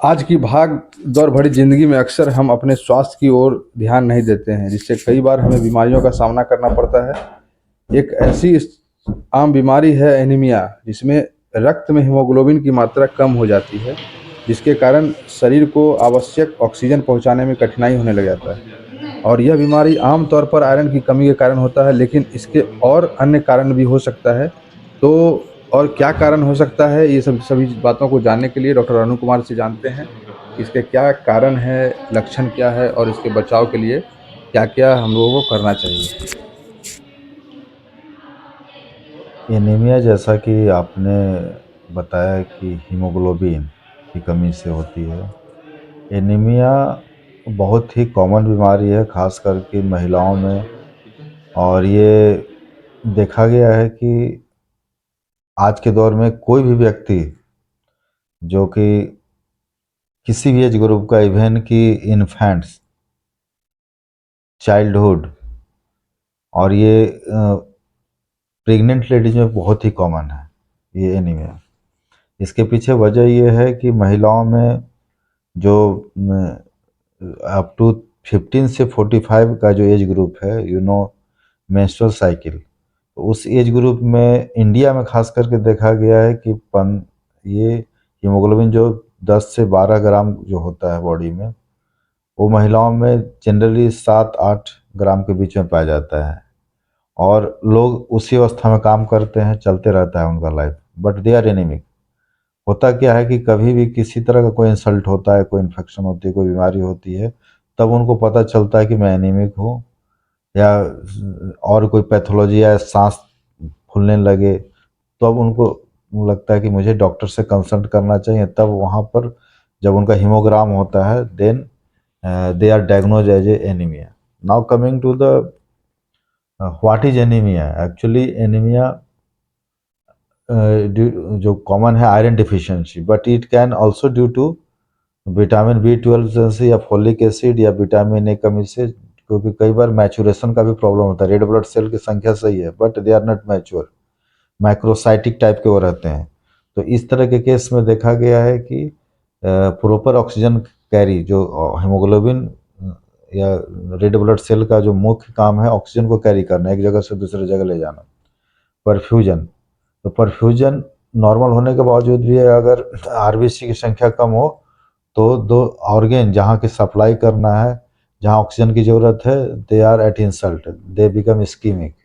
आज की भाग दौड़ भरी ज़िंदगी में अक्सर हम अपने स्वास्थ्य की ओर ध्यान नहीं देते हैं, जिससे कई बार हमें बीमारियों का सामना करना पड़ता है। एक ऐसी आम बीमारी है एनीमिया, जिसमें रक्त में हीमोग्लोबिन की मात्रा कम हो जाती है, जिसके कारण शरीर को आवश्यक ऑक्सीजन पहुंचाने में कठिनाई होने लग जाता है। और यह बीमारी आम तौर पर आयरन की कमी के कारण होता है, लेकिन इसके और अन्य कारण भी हो सकता है। तो और क्या कारण हो सकता है, ये सभी बातों को जानने के लिए डॉक्टर अनु कुमार से जानते हैं कि इसके क्या कारण है, लक्षण क्या है और इसके बचाव के लिए क्या-क्या हम लोगों को करना चाहिए। एनीमिया जैसा कि आपने बताया कि हीमोग्लोबिन की कमी से होती है। एनीमिया बहुत ही कॉमन बीमारी है, खास करके महिलाओं में। और ये देखा गया है कि आज के दौर में कोई भी व्यक्ति जो कि किसी भी एज ग्रुप का, इवन कि इन्फेंट्स, चाइल्डहुड, और ये प्रेग्नेंट लेडीज में बहुत ही कॉमन है ये एनीमिया। इसके पीछे वजह ये है कि महिलाओं में जो अप टू 15 से 45 का जो एज ग्रुप है, मेंस्ट्रुअल साइकिल, तो उस एज ग्रुप में इंडिया में खास करके देखा गया है कि ये हीमोग्लोबिन जो 10 से 12 ग्राम जो होता है बॉडी में, वो महिलाओं में जनरली 7-8 ग्राम के बीच में पाया जाता है। और लोग उसी अवस्था में काम करते हैं, चलते रहता है उनका life, but they are anaemic. होता क्या है कि कभी भी किसी तरह का कोई इंसल्ट होता है, कोई इन्फेक्शन होती है, कोई बीमारी होती है, तब उनको पता चलता है कि मैं एनीमिक हूँ। या और कोई पैथोलॉजी या सांस फूलने लगे, तो अब उनको लगता है कि मुझे डॉक्टर से कंसल्ट करना चाहिए। तब वहाँ पर जब उनका हीमोग्राम होता है, then they are diagnose as a anaemia. Now coming to the what is anaemia. Actually anaemia जो कॉमन है iron deficiency, but it can also due to vitamin B12 से या फोलिक एसिड या विटामिन ए कमी से, क्योंकि कई बार maturation का भी प्रॉब्लम होता है। रेड ब्लड सेल की संख्या सही है, but they are not mature, microcytic type के वो रहते हैं। तो इस तरह के केस में देखा गया है कि प्रॉपर ऑक्सीजन कैरी, जो हीमोग्लोबिन या रेड ब्लड सेल का जो मुख्य काम है ऑक्सीजन को कैरी करना, एक जगह से दूसरी जगह ले जाना, परफ्यूजन। तो परफ्यूजन नॉर्मल होने के बावजूद भी अगर आरबीसी की संख्या कम हो, तो दो ऑर्गेन जहाँ की सप्लाई करना है, जहाँ ऑक्सीजन की ज़रूरत है, they are at insult, they become ischaemic,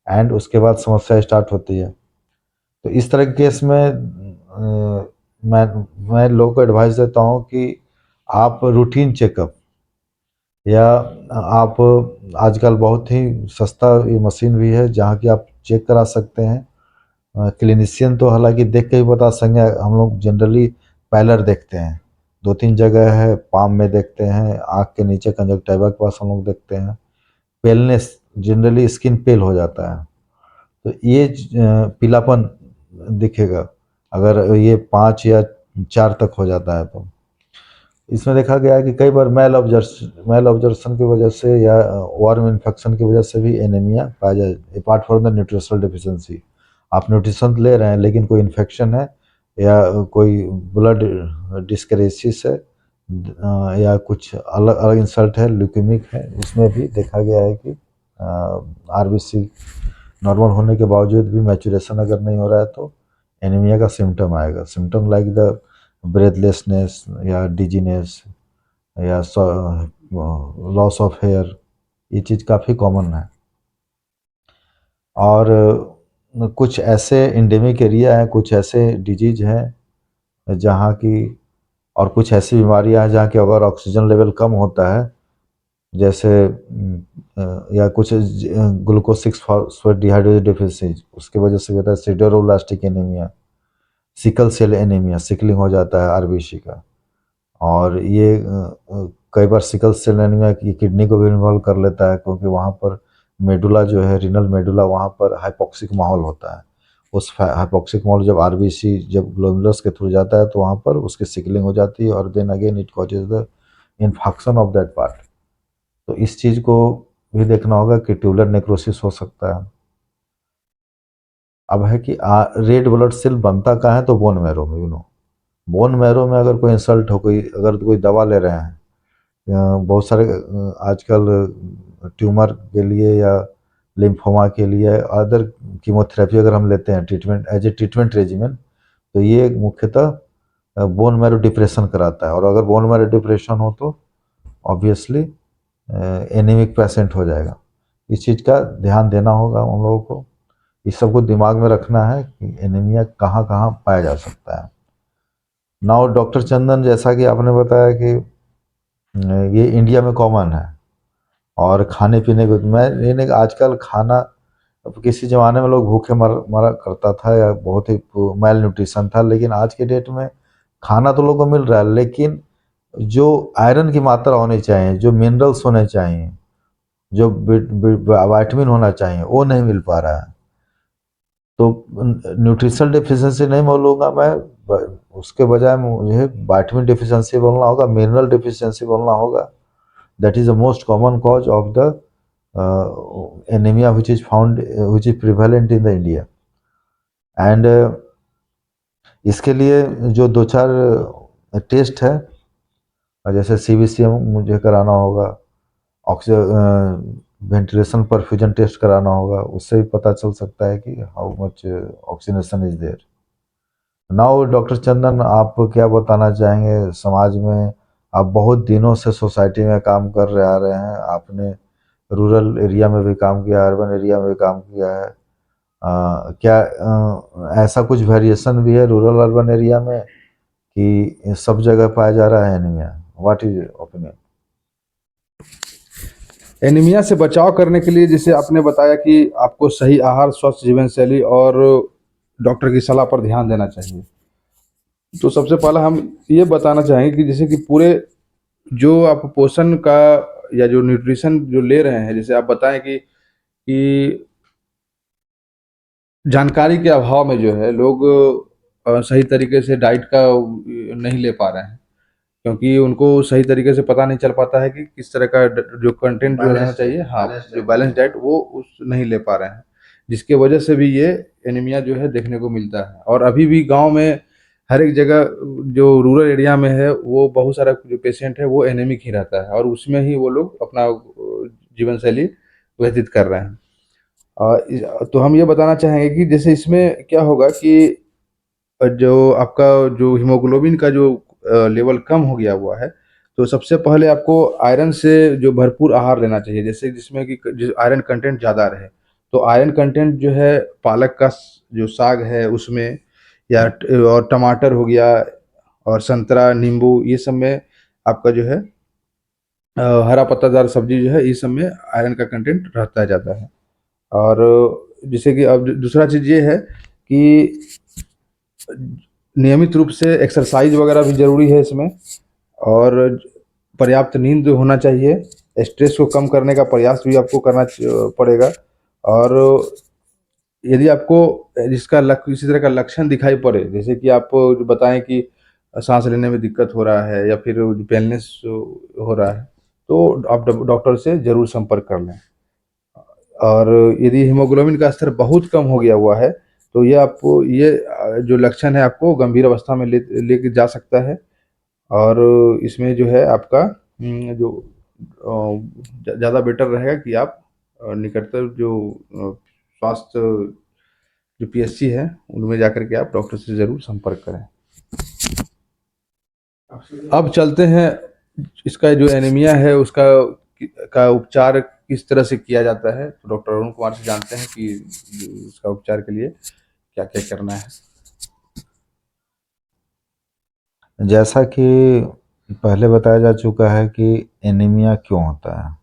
and उसके बाद समस्या स्टार्ट होती है। तो इस तरह के केस में मैं लोगों को एडवाइस देता हूँ कि आप रूटीन चेकअप, या आप आजकल बहुत ही सस्ता ये मशीन भी है जहाँ की आप चेक करा सकते हैं। क्लिनिशियन तो हालांकि देख के ही बता सकेंगे, हम लोग जनरली पैलर देखते हैं, 2-3 जगह है, पाम में देखते हैं, आँख के नीचे कंजक्टिवा के पास हम लोग देखते हैं। पेलनेस, जनरली स्किन पेल हो जाता है, तो ये पीलापन दिखेगा अगर ये 5 या 4 तक हो जाता है। तो इसमें देखा गया है कि कई बार मेल ऑब्जर्वेशन की वजह से या वार्म इन्फेक्शन की वजह से भी एनीमिया पाया जाए, apart from the nutritional deficiency. आप न्यूट्रिशन ले रहे हैं लेकिन कोई इन्फेक्शन है, या कोई ब्लड डिस्करेसिस है, या कुछ अलग अलग इंसल्ट है, ल्यूकेमिक है, उसमें भी देखा गया है कि आरबीसी नॉर्मल होने के बावजूद भी मैचुरेशन अगर नहीं हो रहा है तो एनीमिया का सिम्टम आएगा। सिम्टम लाइक द ब्रेथलेसनेस या डिजीनेस या लॉस ऑफ हेयर, ये चीज़ काफ़ी कॉमन है। और कुछ ऐसे इंडेमिक एरिया हैं, कुछ ऐसे डिजीज हैं जहाँ की, और कुछ ऐसी बीमारियां हैं जहाँ की अगर ऑक्सीजन लेवल कम होता है, जैसे या कुछ ग्लूकोज 6 फॉस्फेट डिफिशिएंसी, उसकी वजह से होता है sideroblastic anaemia, sickle cell anaemia, sickling हो जाता है आरबीसी का। और ये कई बार सिकल सेल एनीमिया की किडनी को भी इन्वॉल्व कर लेता है, क्योंकि वहाँ पर मेडुला जो है, रीनल मेडुला, वहाँ पर हाइपोक्सिक माहौल होता है। उस हाइपोक्सिक माहौल जब आरबीसी जब ग्लोमेरुलस के थ्रू जाता है तो वहाँ पर उसकी सिकलिंग हो जाती है, और then again it causes the infection of that part. तो इस चीज़ को भी देखना होगा कि ट्यूबुलर नेक्रोसिस हो सकता है। अब है कि रेड ब्लड सेल बनता कहाँ है, तो बोन मैरो में, बोन मैरो में अगर कोई इंसल्ट हो गई, अगर कोई दवा ले रहे हैं, बहुत सारे आजकल ट्यूमर के लिए या लिम्फोमा के लिए अदर कीमोथेरेपी अगर हम लेते हैं treatment as a treatment regimen, तो ये मुख्यतः बोन मैरो डिप्रेशन कराता है। और अगर बोन मैरो डिप्रेशन हो तो ऑब्वियसली एनीमिक पेशेंट हो जाएगा। इस चीज़ का ध्यान देना होगा उन लोगों को, इस सबको दिमाग में रखना है कि एनीमिया कहाँ कहाँ पाया जा सकता है। नाउ डॉक्टर चंदन, जैसा कि आपने बताया कि ये इंडिया में कॉमन है और खाने पीने को, मैं ये नहीं, आजकल खाना, अब किसी ज़माने में लोग भूखे मरा करता था या बहुत ही मेल न्यूट्रिशन था, लेकिन आज के डेट में खाना तो लोगों को मिल रहा है, लेकिन जो आयरन की मात्रा होनी चाहिए, जो मिनरल्स होने चाहिए, जो विटामिन होना चाहिए, वो नहीं मिल पा रहा है। तो न्यूट्रिशनल डेफिशिएंसी नहीं बोलूँगा मैं, उसके बजाय मुझे विटामिन डेफिशिएंसी बोलना होगा, मिनरल डेफिशिएंसी बोलना होगा। That is the most common cause of the anemia which is found, which is prevalent in the India. And इसके लिए जो दो चार टेस्ट है, जैसे CBCM मुझे कराना होगा, वेंटिलेशन परफ्यूजन टेस्ट कराना होगा, उससे भी पता चल सकता है कि how much oxygenation is there. Now doctor Chandan, आप क्या बताना चाहेंगे समाज में? आप बहुत दिनों से सोसाइटी में काम कर रहे आ रहे हैं, आपने रूरल एरिया में भी काम किया, अर्बन एरिया में भी काम किया है। क्या ऐसा कुछ वेरिएशन भी है रूरल अर्बन एरिया में कि सब जगह पाया जा रहा है anaemia? What is opinion? Anaemia से बचाव करने के लिए जैसे आपने बताया कि आपको सही आहार, स्वस्थ जीवन शैली और डॉक्टर की सलाह पर ध्यान देना चाहिए। तो सबसे पहला हम ये बताना चाहेंगे कि जैसे कि पूरे जो आप पोषण का या जो न्यूट्रिशन जो ले रहे हैं, जैसे आप बताएं कि जानकारी के अभाव में जो है लोग सही तरीके से डाइट का नहीं ले पा रहे हैं, क्योंकि उनको सही तरीके से पता नहीं चल पाता है कि किस तरह का जो कंटेंट जो रहना चाहिए, हाँ, जो बैलेंस डाइट वो उस नहीं ले पा रहे हैं, जिसके वजह से भी ये एनीमिया जो है देखने को मिलता है। और अभी भी गांव में हर एक जगह जो रूरल एरिया में है वो बहुत सारा जो पेशेंट है वो एनीमिक ही रहता है और उसमें ही वो लोग अपना जीवन शैली व्यतीत कर रहे हैं। तो हम ये बताना चाहेंगे कि जैसे इसमें क्या होगा कि जो आपका जो हीमोग्लोबिन का जो लेवल कम हो गया हुआ है, तो सबसे पहले आपको आयरन से जो भरपूर आहार लेना चाहिए, जैसे जिसमें कि आयरन कंटेंट ज़्यादा रहे। तो आयरन कंटेंट जो है पालक का जो साग है उसमें, या और टमाटर हो गया, और संतरा, नींबू, ये सब में आपका जो है हरा पत्तादार सब्जी जो है, ये सब में आयरन का कंटेंट रहता है ज़्यादा है। और जैसे कि अब दूसरा चीज़ ये है कि नियमित रूप से एक्सरसाइज वगैरह भी ज़रूरी है इसमें, और पर्याप्त नींद होना चाहिए। स्ट्रेस को कम करने का प्रयास भी आपको करना पड़ेगा। और यदि आपको इसका किसी तरह का लक्षण दिखाई पड़े, जैसे कि आप बताएं कि सांस लेने में दिक्कत हो रहा है या फिर पेनलेस हो रहा है, तो आप डॉक्टर से ज़रूर संपर्क कर लें। और यदि हीमोग्लोबिन का स्तर बहुत कम हो गया हुआ है, तो ये आपको ये जो लक्षण है आपको गंभीर अवस्था में लेके जा सकता है। और इसमें जो है आपका जो ज़्यादा बेटर रहेगा कि आप निकटतर जो स्वास्थ्य जो PSC है उनमें जाकर के आप डॉक्टर से ज़रूर संपर्क करें। अब चलते हैं इसका जो एनीमिया है उसका का उपचार किस तरह से किया जाता है, तो डॉक्टर अरुण कुमार से जानते हैं कि इसका उपचार के लिए क्या क्या करना है। जैसा कि पहले बताया जा चुका है कि एनीमिया क्यों होता है,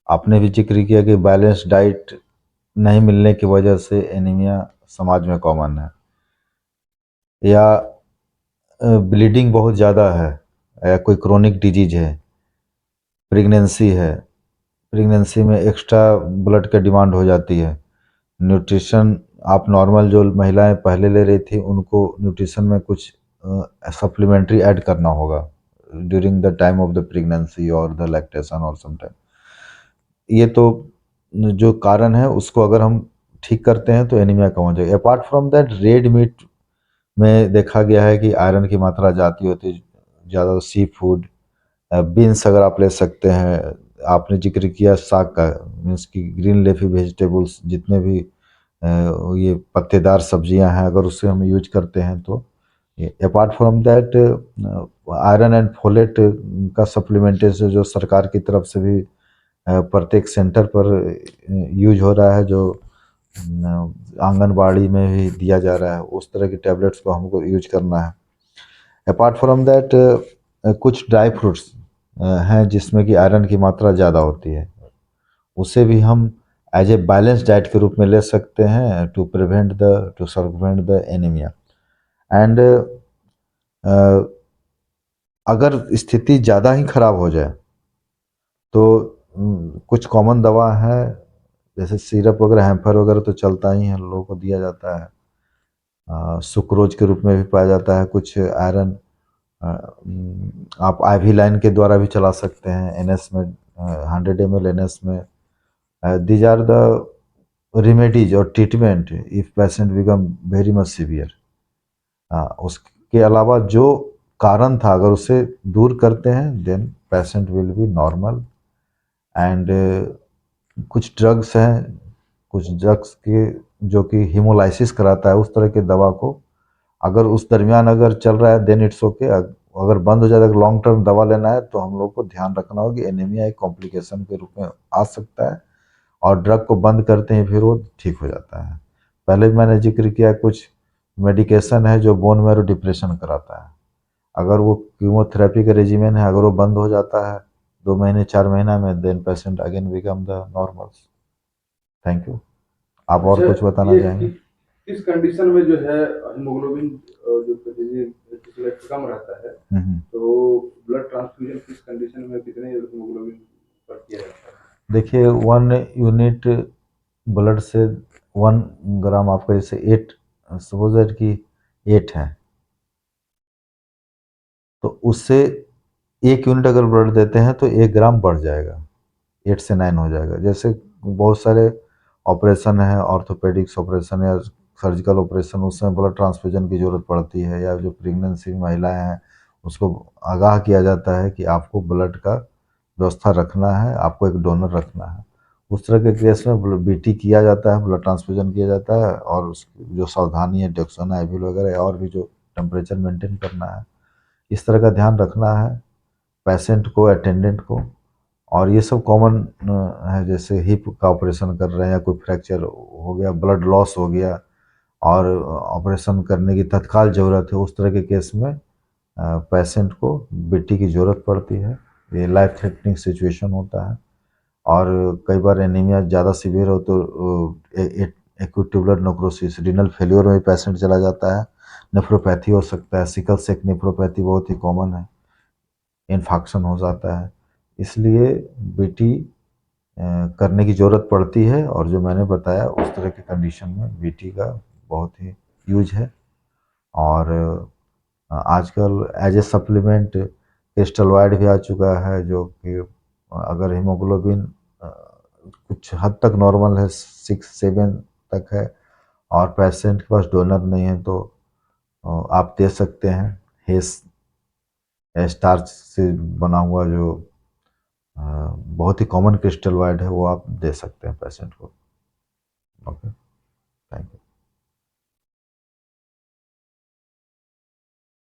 आपने भी जिक्र किया कि बैलेंस डाइट नहीं मिलने की वजह से एनीमिया समाज में कॉमन है, या ब्लीडिंग बहुत ज़्यादा है, या कोई क्रोनिक डिजीज है, प्रेगनेंसी है, प्रेगनेंसी में एक्स्ट्रा ब्लड का डिमांड हो जाती है, न्यूट्रिशन आप नॉर्मल जो महिलाएं पहले ले रही थी उनको न्यूट्रिशन में कुछ सप्लीमेंट्री ऐड करना होगा during the time of the pregnancy और द लैक्टेशन और समटाइम। ये तो जो कारण है उसको अगर हम ठीक करते हैं तो एनीमिया कम हो जाएगा। Apart from that, red meat में देखा गया है कि आयरन की मात्रा जाती होती है ज़्यादा। सी फूड, बीन्स अगर आप ले सकते हैं, आपने जिक्र किया साग का, मीन्स की ग्रीन लीफी वेजिटेबल्स, जितने भी ये पत्तेदार सब्जियां हैं, अगर उससे हम यूज करते हैं तो apart from that iron and folate का सप्लीमेंटेशन जो सरकार की तरफ से भी प्रत्येक सेंटर पर यूज हो रहा है, जो आंगनबाड़ी में भी दिया जा रहा है, उस तरह की टैबलेट्स को हमको यूज करना है। अपार्ट फ्रॉम दैट कुछ ड्राई फ्रूट्स हैं जिसमें कि आयरन की मात्रा ज़्यादा होती है, उसे भी हम एज ए बैलेंस डाइट के रूप में ले सकते हैं to servant the anaemia. And अगर स्थिति ज़्यादा ही खराब हो जाए तो कुछ कॉमन दवा है, जैसे सिरप वगैरह, हैम्पर वगैरह तो चलता ही है, लोगों को दिया जाता है। सुक्रोज के रूप में भी पाया जाता है कुछ आयरन। आप आईवी लाइन के द्वारा भी चला सकते हैं एनएस में, 100 ml एनएस में। दीज आर द रेमेडीज और treatment if patient become very much severe. उसके अलावा जो कारण था, अगर उसे दूर करते हैं then patient will be normal. And कुछ ड्रग्स हैं, कुछ ड्रग्स के जो कि हीमोलाइसिस कराता है, उस तरह के दवा को अगर उस दरमियान अगर चल रहा है देन इट्स ओके। अगर बंद हो जाता है, लॉन्ग टर्म दवा लेना है, तो हम लोग को ध्यान रखना होगा कि एनीमिया एक कॉम्प्लिकेशन के रूप में आ सकता है, और ड्रग को बंद करते हैं फिर वो ठीक हो जाता है। पहले भी मैंने जिक्र किया, कुछ मेडिकेशन है जो बोन मैरो डिप्रेशन कराता है। अगर वो कीमोथेरेपी का रेजिमेन है, अगर वो बंद हो जाता है 2 महीने 4 महीना में, then patient again become the normal. Thank you. आप और अच्छा, कुछ बताना ये चाहेंगे? किस कंडीशन में जो है हीमोग्लोबिन जो प्लेटलेट कम रहता है, तो ब्लड ट्रांसफ्यूजन किस कंडीशन में कितने हीमोग्लोबिन पर किया जाता है? देखिए, 1 यूनिट ब्लड से 1 ग्राम आपका, जैसे 8, सपोज दैट कि 8 है, तो उससे 1 यूनिट अगर ब्लड देते हैं तो 1 ग्राम बढ़ जाएगा, 8 से 9 हो जाएगा। जैसे बहुत सारे ऑपरेशन है, ऑर्थोपेडिक्स ऑपरेशन या सर्जिकल ऑपरेशन, उसमें ब्लड ट्रांसफ्यूजन की ज़रूरत पड़ती है, या जो प्रेगनेंसी महिलाएं हैं उसको आगाह किया जाता है कि आपको ब्लड का व्यवस्था रखना है, आपको एक डोनर रखना है। उस तरह के केस में बीटी किया जाता है, ब्लड ट्रांसफ्यूजन किया जाता है, और उसकी जो सावधानी है, डेक्सोना एविल वगैरह, और भी जो टेम्परेचर मेंटेन करना है, इस तरह का ध्यान रखना है पेशेंट को, अटेंडेंट को। और ये सब कॉमन है, जैसे हिप का ऑपरेशन कर रहे हैं या कोई फ्रैक्चर हो गया, ब्लड लॉस हो गया और ऑपरेशन करने की तत्काल ज़रूरत है, उस तरह के केस में पेशेंट को बीटी की ज़रूरत पड़ती है। ये लाइफ थ्रेटनिंग सिचुएशन होता है, और कई बार एनीमिया ज़्यादा सीवियर हो तो acute tubular necrosis, renal failure में पेशेंट चला जाता है, नेफ्रोपैथी हो सकता है, सिकल सेल नेफ्रोपैथी बहुत ही कॉमन है, इन्फेक्शन हो जाता है। इसलिए बीटी करने की ज़रूरत पड़ती है, और जो मैंने बताया उस तरह के कंडीशन में बीटी का बहुत ही यूज है। और आजकल एज ए सप्लीमेंट क्रिस्टलॉइड भी आ चुका है, जो कि अगर हीमोग्लोबिन कुछ हद तक नॉर्मल है, 6-7 तक है, और पेशेंट के पास डोनर नहीं है, तो आप दे सकते हैं। हेस स्टार्च से बना हुआ जो बहुत ही कॉमन क्रिस्टलॉइड है, वो आप दे सकते हैं पेशेंट को। Okay, thank you.